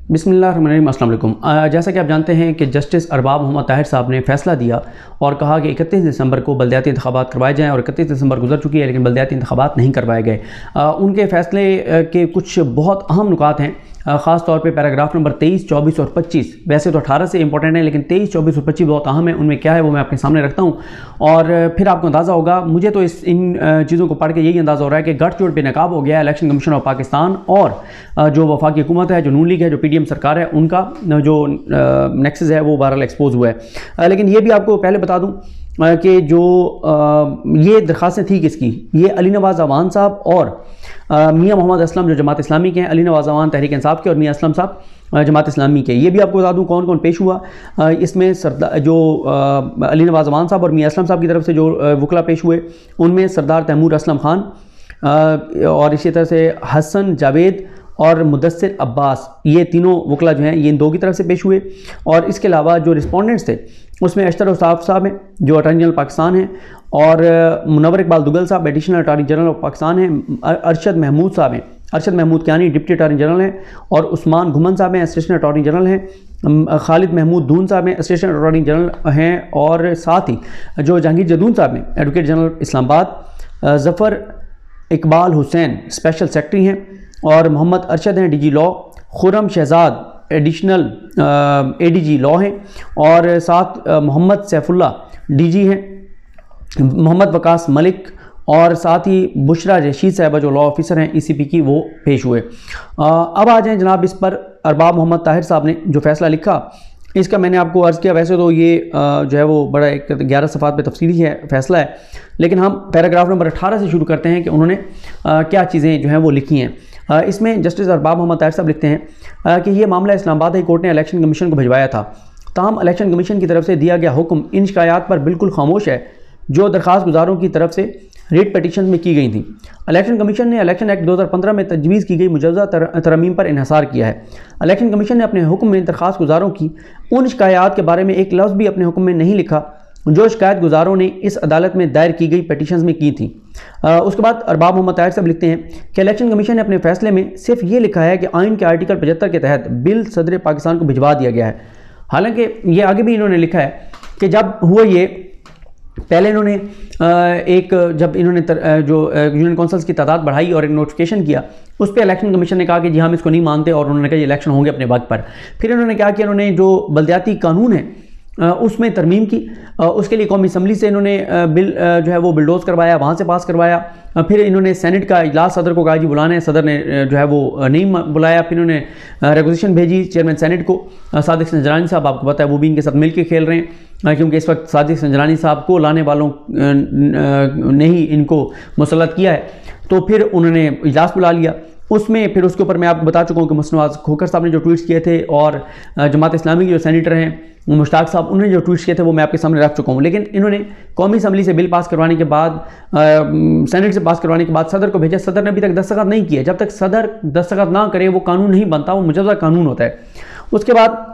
बिस्मिल्लाहिर्रहमानिर्रहीम। अस्सलाम वालेकुम। जैसा कि आप जानते हैं कि जस्टिस अरबाब मोहम्मद ताहिर साहब ने फ़ैसला दिया और कहा कि 31 दिसंबर को बल्दियाती इंतखाबात करवाए जाएँ, और 31 दिसंबर गुजर चुकी है लेकिन बल्दियाती इंतखाबात नहीं करवाए गए। उनके फ़ैसले के कुछ बहुत अहम नुकात हैं, ख़ास तौर पे पैराग्राफ नंबर 23, 24 और 25। वैसे तो 18 से इंपॉर्टेंट है, लेकिन 23, 24 और 25 बहुत अहम है। उनमें क्या है वो मैं आपके सामने रखता हूँ और फिर आपको अंदाज़ा होगा। मुझे तो इन चीज़ों को पढ़ के यही अंदाज़ा हो रहा है कि गठजोड़ बेनकाब हो गया है इलेक्शन कमीशन ऑफ पाकिस्तान और जो वफाकी हुकूमत है, जो नून लीग है, जो PDM सरकार है, उनका जो नेक्सस है वो बहरहाल एक्सपोज हुआ है। लेकिन ये भी आपको पहले बता दूँ कि जो ये दरख्वास्तें थी किसकी, ये अली नवाज़ अवान साहब और मियाँ मोहम्मद असलम जो जमात इस्लामी के हैं। अली नवाज़ अवान तहरीक इंसाफ के और मियाँ असलम साहब जमात इस्लामी के। ये भी आपको बता दूं कौन कौन पेश हुआ। इसमें सरदार जो अली नवाज़ अवान साहब और मियाँ असलम साहब की तरफ से जो वकला पेश हुए, उनमें सरदार तैमूर असलम खान और इसी तरह से हसन जावेद और मुदस्सिर अब्बास, ये तीनों वकला जो हैं ये इन दो की तरफ से पेश हुए। और इसके अलावा जो रिस्पोंडेंट्स थे उसमें अशतर उसाफ साहब हैं जो अटॉर्नी जनरल पाकिस्तान हैं, और मुनव्वर इकबाल दुगल साहब additional attorney general of Pakistan हैं, अरशद महमूद साहब हैं, Arshad Mahmood Kayani deputy attorney general हैं, और उस्मान घुमन साहब हैं असिस्टेंट अटॉर्नी जनरल हैं, खालिद महमूद दून साहब हैं असिस्टेंट अटॉर्नी जनरल हैं, और साथ ही जो जहांगीर जदून साहब हैं advocate general Islamabad, Zafar Iqbal Hussain special secretary हैं, और मोहम्मद अरशद हैं DG law, Khurram Shahzad additional ADG law हैं, और साथ मोहम्मद सैफुल्ला DG हैं, मोहम्मद वकास मलिक, और साथ ही बुशरा रशीद साहबा जो लॉ ऑफिसर हैं ECP की, वो पेश हुए। अब आ जाएँ जनाब इस पर अरबाब मोहम्मद ताहिर साहब ने जो फ़ैसला लिखा, इसका मैंने आपको अर्ज़ किया। वैसे तो ये जो है वो बड़ा एक 11 सफ़ात पे तफसीली है फ़ैसला है, लेकिन हम पैराग्राफ नंबर 18 से शुरू करते हैं कि उन्होंने क्या चीज़ें जो हैं वो लिखी हैं। इसमें जस्टिस अरबाब मोहम्मद ताहिर साहब लिखते हैं कि ये मामला इस्लामाबाद हाई कोर्ट ने इलेक्शन कमीशन को भिजवाया था, ताहम इलेक्शन कमीशन की तरफ से दिया गया हुक्म इन शिकायत पर बिल्कुल खामोश है जो दरख्वास्त गुजारों की तरफ से रिट पटिशन में की गई थी। इलेक्शन कमीशन ने इलेक्शन एक्ट 2015 में तजवीज़ की गई मुजवज़ा तरमीम पर इन्हिसार किया है। इलेक्शन कमीशन ने अपने हुक्म में दरख्वास्त गुजारों की उन शिकायत के बारे में एक लफ्ज़ भी अपने हुक्म में नहीं लिखा जो शिकायत गुजारों ने इस अदालत में दायर की गई पटिशन्स में की थी। उसके बाद अरबाब मोहम्मद ताहिर साहब लिखते हैं कि इलेक्शन कमीशन ने अपने फैसले में सिर्फ ये लिखा है कि आइन के आर्टिकल 75 के तहत बिल सदर पाकिस्तान को भिजवा दिया गया है। हालांकि ये आगे भी इन्होंने लिखा है कि जब हुआ ये पहले इन्होंने जब इन्होंने जो यूनियन काउंसिल्स की तादाद बढ़ाई और एक नोटिफिकेशन किया, उस पर इलेक्शन कमीशन ने कहा कि जी हम इसको नहीं मानते, और उन्होंने कहा ये इलेक्शन होंगे अपने वक्त पर। फिर इन्होंने क्या किया, इन्होंने जो बल्दियाती कानून है उसमें तरमीम की, उसके लिए कौमी असम्बली से इन्होंने बिल जो है वो बिल्डोज करवाया, वहाँ से पास करवाया। फिर इन्होंने सेनेट का इजलास सदर को कहा जी बुलाना है, सदर ने जो है वो नहीं बुलाया। फिर इन्होंने रेगुलेशन भेजी चेयरमैन सेनेट को, सादिक संजरानी साहब आपको पता है वो भी इनके साथ मिल के खेल रहे हैं, क्योंकि इस वक्त सादिक संजरानी साहब को लाने वालों ने ही इनको मुसल्लत किया है। तो फिर उन्होंने इजलास बुला लिया। उसमें फिर उसके ऊपर मैं आपको बता चुका हूँ कि मुस्तफा खोखर साहब ने जो ट्वीट्स किए थे, और जमात इस्लामी के जो सेनेटर हैं मुश्ताक साहब, उन्होंने जो ट्वीट्स किए थे वो मैं आपके सामने रख चुका हूँ। लेकिन इन्होंने कौमी असम्बली से बिल पास करवाने के बाद, सेनेट से पास करवाने के बाद सदर को भेजा। सदर ने अभी तक दस्तखत नहीं किया। जब तक सदर दस्तखत ना करे वो कानून नहीं बनता, वो मुजव्वज़ा कानून होता है। उसके बाद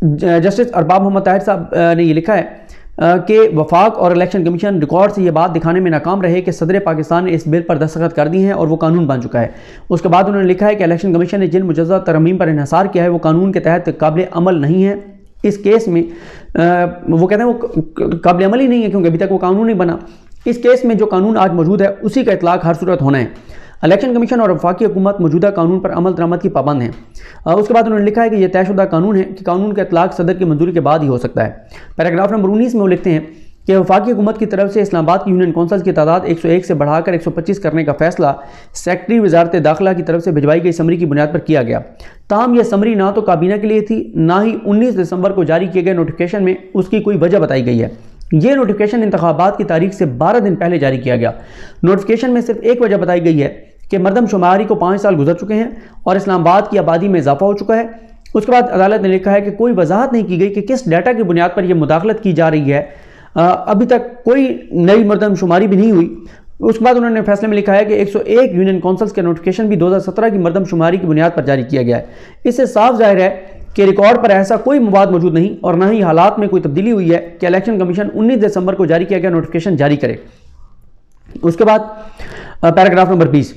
जस्टिस अरबाब मोहम्मद ताहिर साहब ने ये लिखा है कि वफाक और इलेक्शन कमीशन रिकॉर्ड से ये बात दिखाने में नाकाम रहे कि सदर पाकिस्तान ने इस बिल पर दस्तखत कर दी हैं और वो कानून बन चुका है। उसके बाद उन्होंने लिखा है कि इलेक्शन कमीशन ने जिन मुजव्वज़ा तरमीम पर इन्हिसार किया है वो कानून के तहत काबिल अमल नहीं है। इस केस में वो कहते हैं वो काबिल अमल ही नहीं है, क्योंकि अभी तक वो कानून नहीं बना। इस केस में जो कानून आज मौजूद है उसी का इतलाक़ हर सूरत होना है। इलेक्शन कमीशन और वफाकी हुकूमत मौजूदा कानून पर अमल दरामद की पाबंद हैं। उसके बाद उन्होंने लिखा है कि यह तयशुदा कानून है कि कानून का इतलाक़ सदर की मंजूरी के बाद ही हो सकता है। पैराग्राफ नंबर 19 में वो लिखते हैं कि वफाकी हुकूमत की तरफ से इस्लामाबाद की यूनियन काउंसिल्स की तादाद 101 से बढ़ाकर 125 करने का फैसला सेक्रेटरी वजारत दाखिला की तरफ से भिजवाई गई समरी की बुनियाद पर किया गया। ताहम यह समरी ना तो काबीना के लिए थी, ना ही 19 दिसंबर को जारी किए गए नोटिफिकेशन में उसकी कोई वजह बताई गई है। ये नोटिफिकेशन इंतखाबात की तारीख से 12 दिन पहले जारी किया गया। नोटिफिकेशन में सिर्फ एक वजह बताई गई है कि मरदमशुमारी को 5 साल गुजर चुके हैं और इस्लामाबाद की आबादी में इजाफा हो चुका है। उसके बाद अदालत ने लिखा है कि कोई वजाहत नहीं की गई कि किस डाटा की बुनियाद पर यह मुदाखलत की जा रही है। अभी तक कोई नई मरदमशुमारी भी नहीं हुई। उसके बाद उन्होंने फैसले में लिखा है कि 101 यूनियन काउंसिल्स के नोटिफिकेशन भी 2017 की मरदमशुमारी की बुनियाद पर जारी किया गया है। इससे साफ जाहिर है कि रिकॉर्ड पर ऐसा कोई मवाद मौजूद नहीं और न ही हालात में कोई तब्दीली हुई है कि इलेक्शन कमीशन 19 दिसंबर को जारी किया गया नोटिफिकेशन जारी करे। उसके बाद पैराग्राफ नंबर 20,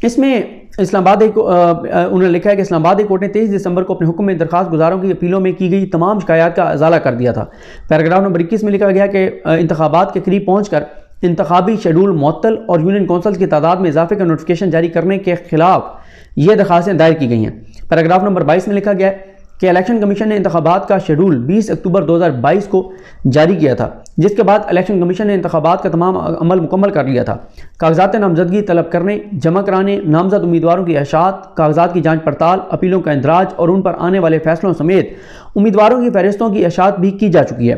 इसमें اسلام آباد انہوں نے لکھا ہے کہ اسلام آباد کورٹ نے 23 دسمبر کو اپنے حکم میں درخواست گزاروں کی اپیلوں میں کی گئی تمام شکایات کا ازالہ کر دیا تھا۔ پیراگراف نمبر 21 میں لکھا گیا کہ انتخابات کے قریب پہنچ کر انتخابی شیڈول معطل اور یونین کونسلز کی تعداد میں اضافے کا نوٹیفیکیشن جاری کرنے کے خلاف یہ درخواستیں دائر کی گئی ہیں۔ پیراگراف نمبر 22 میں لکھا گیا ہے کہ الیکشن کمیشن نے انتخابات کا شیڈول 20 اکتوبر 2022 کو جاری کیا تھا، جس کے بعد الیکشن کمیشن نے انتخابات کا تمام عمل مکمل کر لیا تھا۔ کاغذات نامزدگی طلب کرنے، جمع کرانے، نامزد امیدواروں کی اشاعت، کاغذات کی جانچ پڑتال، اپیلوں کا اندراج اور ان پر آنے والے فیصلوں سمیت امیدواروں کی فہرستوں کی اشاعت بھی کی جا چکی ہے،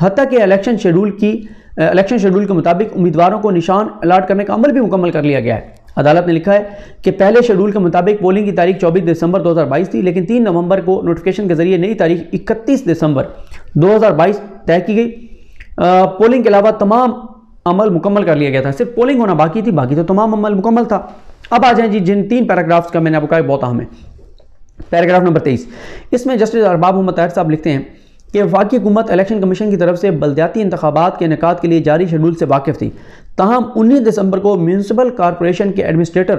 حتیٰ کہ الیکشن شیڈول کے مطابق امیدواروں کو نشان الاٹ کرنے کا عمل بھی مکمل کر لیا گیا ہے۔ عدالت نے لکھا ہے کہ پہلے شیڈول کے مطابق پولنگ کی تاریخ 24 دسمبر 2022 تھی، لیکن 3 نومبر کو نوٹیفیکیشن کے ذریعے نئی تاریخ 31 دسمبر 2022 طے کی گئی۔ پولنگ کے علاوہ تمام عمل مکمل کر لیا گیا تھا، صرف پولنگ ہونا باقی تھی، باقی تو تمام عمل مکمل تھا۔ اب آ جائیں جی جن 3 پیراگرافز کا میں نے آپ کو کہا بہت اہم ہے۔ پیراگراف نمبر 23، اس میں جسٹس ارباب محمد طاہر صاحب لکھتے ہیں کہ وفاقی حکومت الیکشن کمیشن کی طرف سے بلدیاتی انتخابات کے انعقاد کے لیے جاری شیڈول سے واقف تھی، تاہم 19 دسمبر کو میونسپل کارپوریشن کے ایڈمنسٹریٹر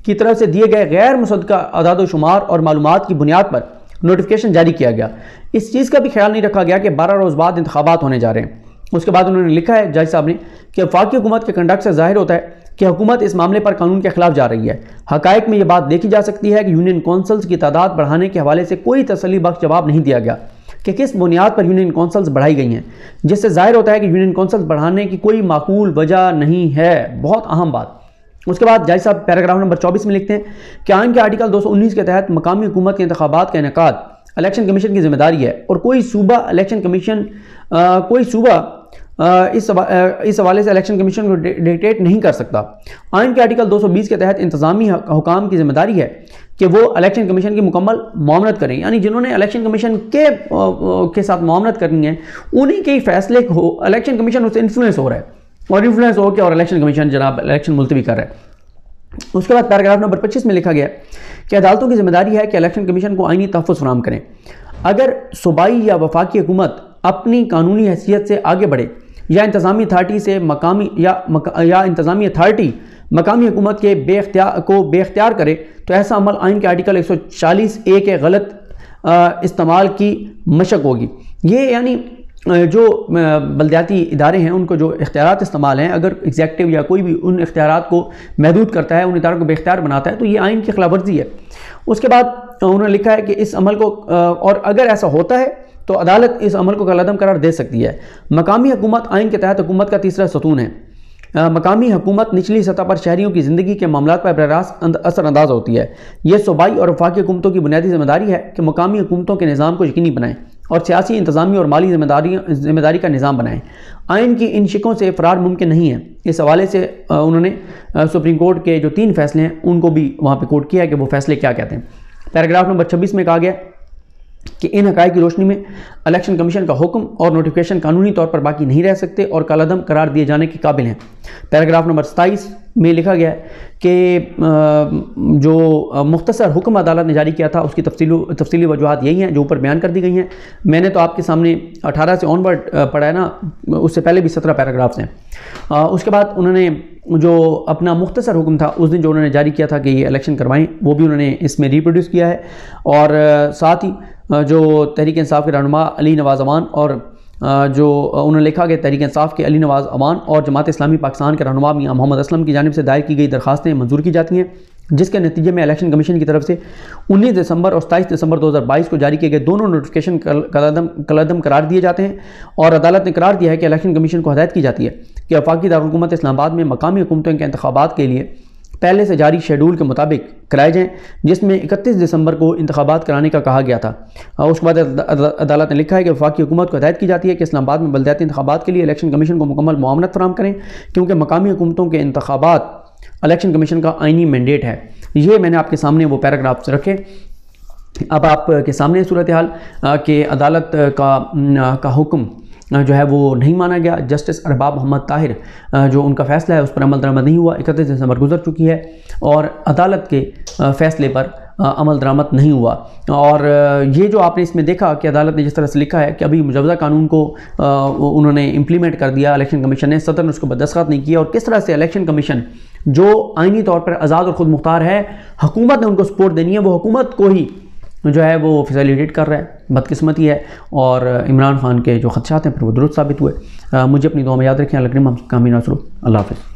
کی طرف سے دیے گئے غیر مصدقہ اعداد و شمار اور معلومات کی بنیاد پر نوٹیفیکیشن جاری کیا گیا۔ اس چیز کا بھی خیال نہیں رکھا گیا کہ 12 روز بعد انتخابات ہونے جا رہے ہیں۔ اس کے بعد انہوں نے لکھا ہے جج صاحب نے کہ وفاقی حکومت کے کنڈکٹ سے ظاہر ہوتا ہے کہ حکومت اس معاملے پر قانون کے خلاف جا رہی ہے۔ حقائق میں یہ بات دیکھی جا سکتی ہے کہ یونین کونسلز کی تعداد بڑھانے کے حوالے سے کوئی تسلی بخش جواب نہیں دیا گیا کہ کس بنیاد پر یونین کونسلز بڑھائی گئی ہیں، جس سے ظاہر ہوتا ہے کہ یونین کونسلز بڑھانے کی کوئی معقول وجہ نہیں ہے۔ بہت اہم بات۔ اس کے بعد جج صاحب پیراگراف نمبر 24 میں لکھتے ہیں کہ آئین کے آرٹیکل 219 کے تحت مقامی حکومت کے انتخابات کا انعقاد الیکشن کمیشن کی ذمہ داری ہے اور کوئی صوبہ اس حوالے سے الیکشن کمیشن کو ڈکٹیٹ نہیں کر سکتا۔ آئین کے آرٹیکل 220 کے تحت انتظامی حکام کی ذمہ داری ہے کہ وہ الیکشن کمیشن کی مکمل معاونت کریں، یعنی جنہوں نے الیکشن کمیشن کے ساتھ معاونت کرنی ہے انہی کے فیصلے کو الیکشن کمیشن اس سے انفلوئنس ہو رہا ہے اور انفلوئنس ہو کے اور الیکشن کمیشن جناب الیکشن ملتوی کر رہا ہے۔ اس کے بعد پیراگراف نمبر 25 میں لکھا گیا کہ عدالتوں کی ذمہ داری ہے کہ الیکشن کمیشن کو آئینی تحفظ فراہم کریں۔ اگر صوبائی یا وفاقی حکومت اپنی قانونی حیثیت سے آگے بڑھے یا انتظامی اتھارٹی مقامی حکومت کے بے اختیار کرے تو ایسا عمل آئین کے آرٹیکل 140A کے غلط استعمال کی مشق ہوگی۔ یہ یعنی جو بلدیاتی ادارے ہیں ان کو جو اختیارات استعمال ہیں، اگر ایگزیکٹو یا کوئی بھی ان اختیارات کو محدود کرتا ہے، ان اداروں کو بے اختیار بناتا ہے تو یہ آئین کی خلاف ورزی ہے۔ اس کے بعد انہوں نے لکھا ہے کہ اس عمل کو اور اگر ایسا ہوتا ہے تو عدالت اس عمل کو کالعدم قرار دے سکتی ہے۔ مقامی حکومت آئین کے تحت حکومت کا تیسرا ستون ہے۔ مقامی حکومت نچلی سطح پر شہریوں کی زندگی کے معاملات پر براہ راست اثر انداز ہوتی ہے۔ یہ صوبائی اور وفاقی حکومتوں کی بنیادی ذمہ داری ہے کہ مقامی حکومتوں کے نظام کو یقینی بنائیں اور سیاسی، انتظامی اور مالی ذمہ داری کا نظام بنائیں۔ آئین کی ان شقوں سے فرار ممکن نہیں ہے۔ اس حوالے سے انہوں نے سپریم کورٹ کے جو 3 فیصلے ہیں ان کو بھی وہاں پہ کوٹ کیا ہے کہ وہ فیصلے کیا کہتے ہیں۔ پیراگراف نمبر 26 میں کہا گیا کہ ان حقائق کی روشنی میں الیکشن کمیشن کا حکم اور نوٹیفیکیشن قانونی طور پر باقی نہیں رہ سکتے اور کالعدم قرار دیے جانے کے قابل ہیں۔ پیراگراف نمبر 27 میں لکھا گیا ہے کہ جو مختصر حکم عدالت نے جاری کیا تھا اس کی تفصیلی وجوہات یہی ہیں جو اوپر بیان کر دی گئی ہیں۔ میں نے تو آپ کے سامنے 18 سے آنورڈ پڑھا ہے نا، اس سے پہلے بھی 17 پیراگرافز ہیں۔ اس کے بعد انہوں نے جو اپنا مختصر حکم تھا اس دن جو انہوں نے جاری کیا تھا کہ یہ الیکشن کروائیں، وہ بھی انہوں نے اس میں ریپروڈیوس کیا ہے، اور ساتھ ہی جو تحریک انصاف کے رہنما علی نواز امان اور جو انہوں نے لکھا کہ تحریک انصاف کے علی نواز امان اور جماعت اسلامی پاکستان کے رہنما میاں محمد اسلم کی جانب سے دائر کی گئی درخواستیں منظور کی جاتی ہیں، جس کے نتیجے میں الیکشن کمیشن کی طرف سے 19 دسمبر اور 27 دسمبر 2022 کو جاری کیے گئے دونوں نوٹیفیکیشن کالعدم قرار دیے جاتے ہیں، اور عدالت نے قرار دیا ہے کہ الیکشن کمیشن کو ہدایت کی جاتی ہے کہ وفاقی دارالحکومت اسلام آباد میں مقامی حکومتوں کے انتخابات کے لیے پہلے سے جاری شیڈول کے مطابق کرائے جائیں، جس میں 31 دسمبر کو انتخابات کرانے کا کہا گیا تھا۔ اس کے بعد عدالت نے لکھا ہے کہ وفاقی حکومت کو ہدایت کی جاتی ہے کہ اسلام آباد میں بلدیاتی انتخابات کے لیے الیکشن کمیشن کو مکمل معاونت فراہم کریں، کیونکہ مقامی حکومتوں کے انتخابات الیکشن کمیشن کا آئینی مینڈیٹ ہے۔ یہ میں نے آپ کے سامنے وہ پیراگرافز رکھے۔ اب آپ کے سامنے صورتحال کہ عدالت کا حکم جو ہے وہ نہیں مانا گیا۔ جسٹس ارباب محمد طاہر جو ان کا فیصلہ ہے اس پر عمل درآمد نہیں ہوا، 31 دسمبر گزر چکی ہے اور عدالت کے فیصلے پر عمل درآمد نہیں ہوا۔ اور یہ جو آپ نے اس میں دیکھا کہ عدالت نے جس طرح سے لکھا ہے کہ ابھی مجوزہ قانون کو انہوں نے امپلیمنٹ کر دیا الیکشن کمیشن نے، صدر نے اس کو دستخط نہیں کیا، اور کس طرح سے الیکشن کمیشن جو آئینی طور پر آزاد اور خود مختار ہے، حکومت نے ان کو سپورٹ دینی ہے، وہ حکومت کو ہی جو ہے وہ فیسیلیٹیٹ کر رہا ہے، بدقسمتی ہے، اور عمران خان کے جو خدشات ہیں پھر وہ درست ثابت ہوئے۔ مجھے اپنی دعا میں یاد رکھیں، اللہ کریم ہم کامیاب ناصر۔ اللہ حافظ۔